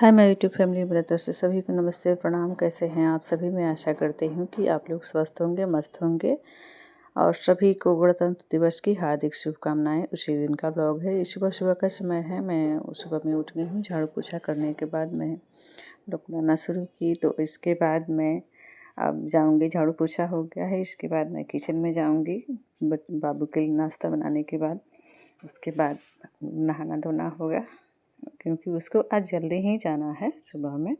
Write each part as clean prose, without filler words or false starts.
हाय मैं YouTube family मेरी तरफ से सभी को नमस्ते प्रणाम। कैसे हैं आप सभी? मैं आशा करती हूँ कि आप लोग स्वस्थ होंगे, मस्त होंगे और सभी को गणतंत्र दिवस की हार्दिक शुभकामनाएं। उसी दिन का ब्लॉग है। सुबह सुबह का समय है। मैं सुबह में उठ गई हूँ। झाड़ू पोछा करने के बाद मैं ब्लॉग बनाना शुरू की। तो इसके बाद मैं अब जाऊँगी, झाड़ू पोछा हो गया है, इसके बाद मैं किचन में जाऊँगी बाबू के लिए नाश्ता बनाने के बाद। उसके बाद नहाना धोना होगा क्योंकि उसको आज जल्दी ही जाना है। सुबह में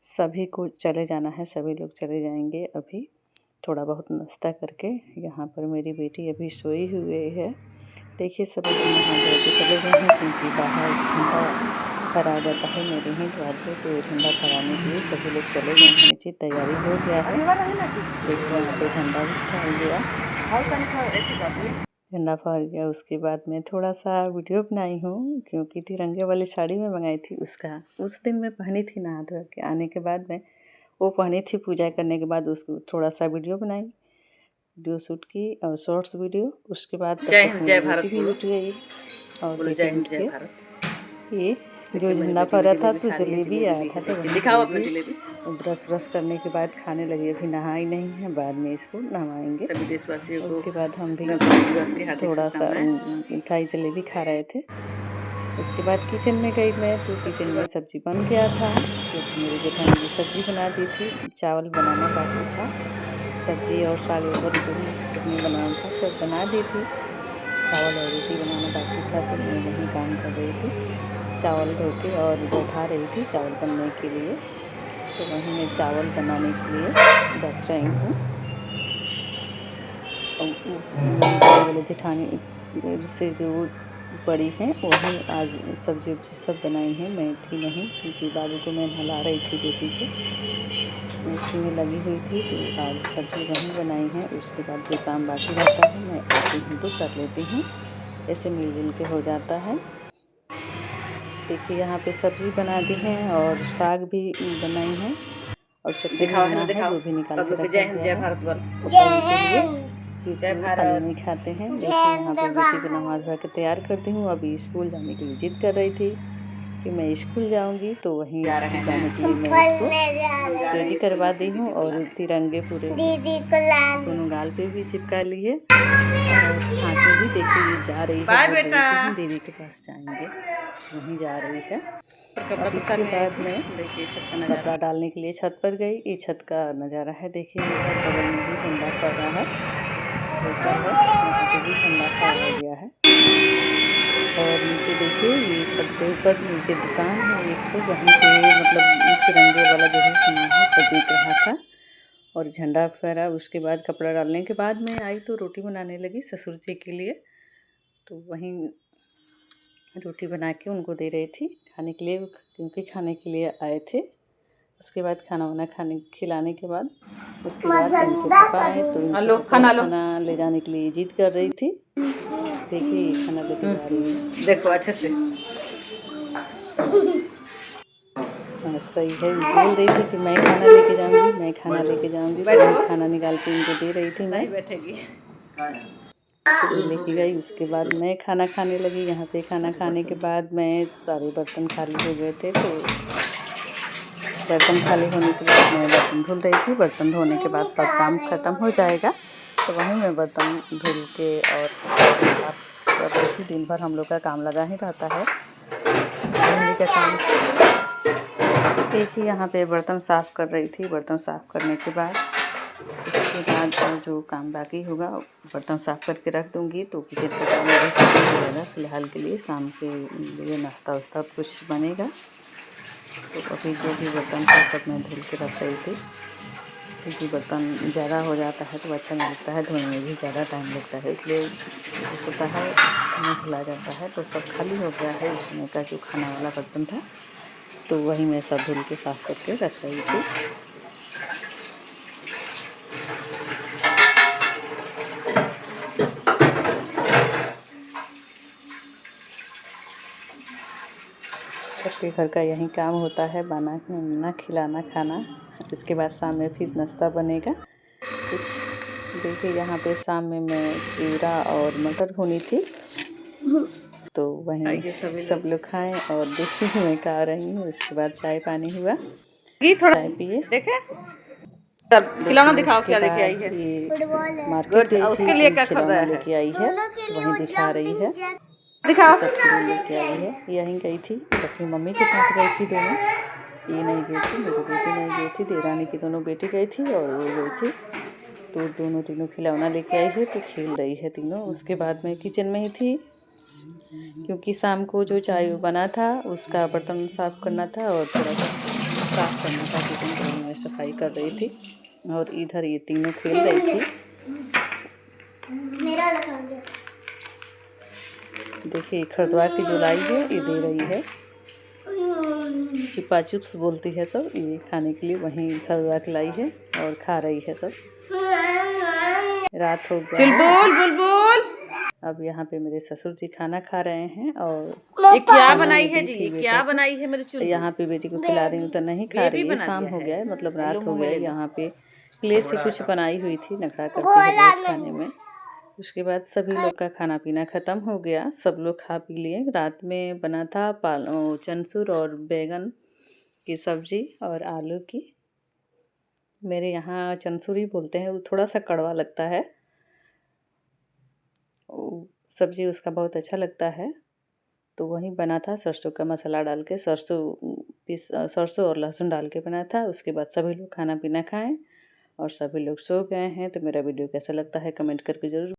सभी को चले जाना है, सभी लोग चले जाएंगे। अभी थोड़ा बहुत नाश्ता करके यहाँ पर मेरी बेटी अभी सोई हुई है। देखिए सभी लोग नहा धो के चले गए हैं क्योंकि बाहर झंडा फहराया जाता है मेरे ही द्वार पे। तो झंडा फहराने के लिए सभी लोग चले गए हैं। नीचे तैयारी हो गया है। देखिए यहाँ पे झंडा भी फहर गया, झंडा फहर गया। उसके बाद मैं थोड़ा सा वीडियो बनाई हूँ क्योंकि तिरंगे वाली साड़ी मैं मंगाई थी, उसका उस दिन मैं पहनी थी। नहा धो के आने के बाद मैं वो पहनी थी पूजा करने के बाद। उसको थोड़ा सा वीडियो बनाई, वीडियो शूट की और शॉर्ट्स वीडियो। उसके बाद जय हिंद जय भारत बेटी भी उठ गई और बोलो। बेटी जय भी हिंद उठ जय गया। भारत। ये जो मेरी झंडा बेटी भी फहरा था तो खा रही है, जलेबी आया था, तो देखिए वही दिखाओ अपना जलेबी जलेबी। ब्रश व्रश करने के बाद खाने लगी। अभी नहाई नहीं है, बाद में इसको नहवाएंगे। सभी देशवासियों को उसके बाद हम भी गणतंत्र दिवस की हार्दिक थोड़ा सा शुभकामनाएं। मिठाई जलेबी खा रहे थे। उसके बाद किचन में गई मैं, तो किचन में सब्जी बन गया था क्योंकि मेरी जेठानी जी सब्जी बना दी थी। चावल बनाना बाकी था, सब्जी और साग वगैरह जो भी चटनी बनाना था सब बना दी थी। चावल और रोटी बनाना बाकी था, तो मैं वहीं काम कर रही थी। चावल धो के और बैठा रही थी चावल बनने के लिए। तो वहीं मैं चावल बनाने के लिए बैठ रही हूँ। बड़े वाले जेठानी से जो बड़ी हैं वही आज सब्जी उब्जी सब बनाई हैं। मैं थी नहीं क्योंकि बाबू को मैं नहला रही थी, बेटी को उसी में लगी हुई थी। तो आज सब्जी वहीं बनाई है। उसके बाद जो काम बाकी रहता है मैं आती हूँ तो कर लेती हूँ। ऐसे मिलजुल के हो जाता है। देखिए यहाँ पे सब्जी बना दी है और साग भी बनाई है और चटनी भी बना है, वो भी निकाल के रखा गया जय है भारत बोल। जय भारत। पानी नहीं खाते हैं। देखिए यहाँ पे बेटी को नहा धोवा के तैयार करती हूँ। अभी स्कूल जाने के लिए जिद कर रही थी कि मैं स्कूल जाऊंगी, तो वहीं स्कूल जाने के लिए मैं इसको रेडी करवा दी हूँ। और तिरंगे पूरे दोनों गाल पे भी चिपका लिए और हाथ में भी। देखिए ये जा रही है, बाय बोल रही बेटा। थी हम दीदी के पास जाएंगे, वहीं जा रही है। अब इसके बाद मैं कपड़ा डालने के लिए छत पर गई। ये छत का नज़ारा है। देखिए इधर बगल में भी झंडा फहरा है, ऊपर है यहाँ पे भी झंडा फहराया गया है। और नीचे देखिए ये छत से ऊपर नीचे दुकान है एक ठो, वहीं पे मतलब तिरंगे वाला जो भी सामान है सब बिक रहा था और झंडा फहरा। उसके बाद कपड़ा डालने के बाद मैं आई तो रोटी बनाने लगी ससुर जी के लिए। तो वहीं रोटी बना के उनको दे रही थी खाने के लिए, क्योंकि खाने के लिए आए थे। उसके बाद खाना वाना खिलाने के बाद उसके बाद इनके पापा आए तो इनके पापा खाना ले जाने के लिए जिद कर रही थी। देखिए ये खाना लेके जा रही है, देखो अच्छे से हंस रही है। बोल रही थी कि मैं खाना लेके जाऊंगी, मैं खाना लेके जाऊंगी। तो खाना निकाल के इनको दे रही थी मैं, बैठेगी। तो लेके गई। उसके बाद मैं खाना खाने लगी। यहाँ पे खाना खाने के बाद मैं सारे बर्तन खाली हो गए थे, तो बर्तन खाली होने के बाद मैं बर्तन धुल रही थी। बर्तन धोने के बाद सब काम ख़त्म हो जाएगा, तो वहीं मैं बर्तन धुल के और साफ कर रही थी। दिन भर हम लोग का काम लगा ही रहता है, मेहंदी का काम। देखिए यहाँ पे बर्तन साफ़ कर रही थी। बर्तन साफ़ करने के बाद उसके बाद और जो काम बाकी होगा बर्तन साफ़ करके रख दूँगी, तो किचन का काम मेरा खत्म हो जाएगा। फ़िलहाल के लिए शाम के लिए नाश्ता वास्ता कुछ बनेगा। तो अभी जो भी बर्तन था सब मैं धुल के रख रही थी, क्योंकि बर्तन ज़्यादा हो जाता है तो अच्छा नहीं लगता है, धोने में भी ज़्यादा टाइम लगता है, इसलिए होता है नहीं धुला जाता है। तो सब खाली हो गया है उसमें का जो खाना वाला बर्तन था, तो वही मैं सब धुल के साफ़ करके रख रही थी। सबके घर का यही काम होता है, बनाना खिलाना खाना। इसके बाद शाम में फिर नाश्ता बनेगा कुछ। देखिए यहाँ पे शाम में मैं खीरा और मटर भुनी थी, तो वहीं आइए सभी सब लोग खाएं और देखिए मैं खा रही हूँ। उसके बाद चाय पानी हुआ, थोड़ा चाय पिए। देखे खिलौना दिखाओ उसके क्या लेके आई बाद है। ये मार्केट गुड, गई थी उसके लिए तो क्या खिलौना खरीदा है? लेके आई है, वहीं दिखा रही है। दिखाओ। सब खिलौना लेके आई है। यहीं गई थी, अपनी मम्मी के साथ गई थी दोनों। ये नहीं गई थी, मेरी बेटी नहीं गई थी, देवरानी की दोनों बेटी गई थी और वो गई थी। तो दोनों तीनों खिलौना लेके आई है तो खेल रही है तीनों। उसके बाद मैं किचन में ही थी, क्योंकि शाम को जो चाय बना था उसका बर्तन साफ़ करना था और थोड़ा सा साफ़ करना था किचन, तो वहीं मैं सफाई कर रही थी। और इधर ये तीनों खेल रही थी। देखिए खरदवा की जो लाई है ये दे रही है, चुपा चुप्स बोलती है सब। ये खाने के लिए वहीं खरदवा की लाई है और खा रही है सब। रात हो गया है। बुलबुल बुलबुल, अब यहाँ पे मेरे ससुर जी खाना खा रहे हैं और ये क्या खाना बनाई मैं है दी जी? थी ये बेटा क्या को। बनाई है मेरे चुलबुल? यहाँ पे बेटी को खिला रही हूँ तो नहीं खा बेबी रही है। बना शाम दिया हो है। गया है, मतलब लो रात हो मुंह में गया ले है। लो। यहाँ पे प्लेट से कुछ बनाई हुई थी, नखरा करती है बहुत खाने में। उसके बाद सभी लोग का खाना पीना ख़त्म हो गया, सब लोग खा पी लिए। रात में बना था चनसूर और बैगन की सब्जी और आलू की। मेरे यहाँ चनसूर ही बोलते हैं, वो थोड़ा सा कड़वा लगता है। सब्जी उसका बहुत अच्छा लगता है। तो वही बना था, सरसों का मसाला डाल के, सरसों और लहसुन डाल के बना था। उसके बाद सभी लोग खाना पीना खाएं और सभी लोग सो गए हैं। तो मेरा वीडियो कैसा लगता है कमेंट करके ज़रूर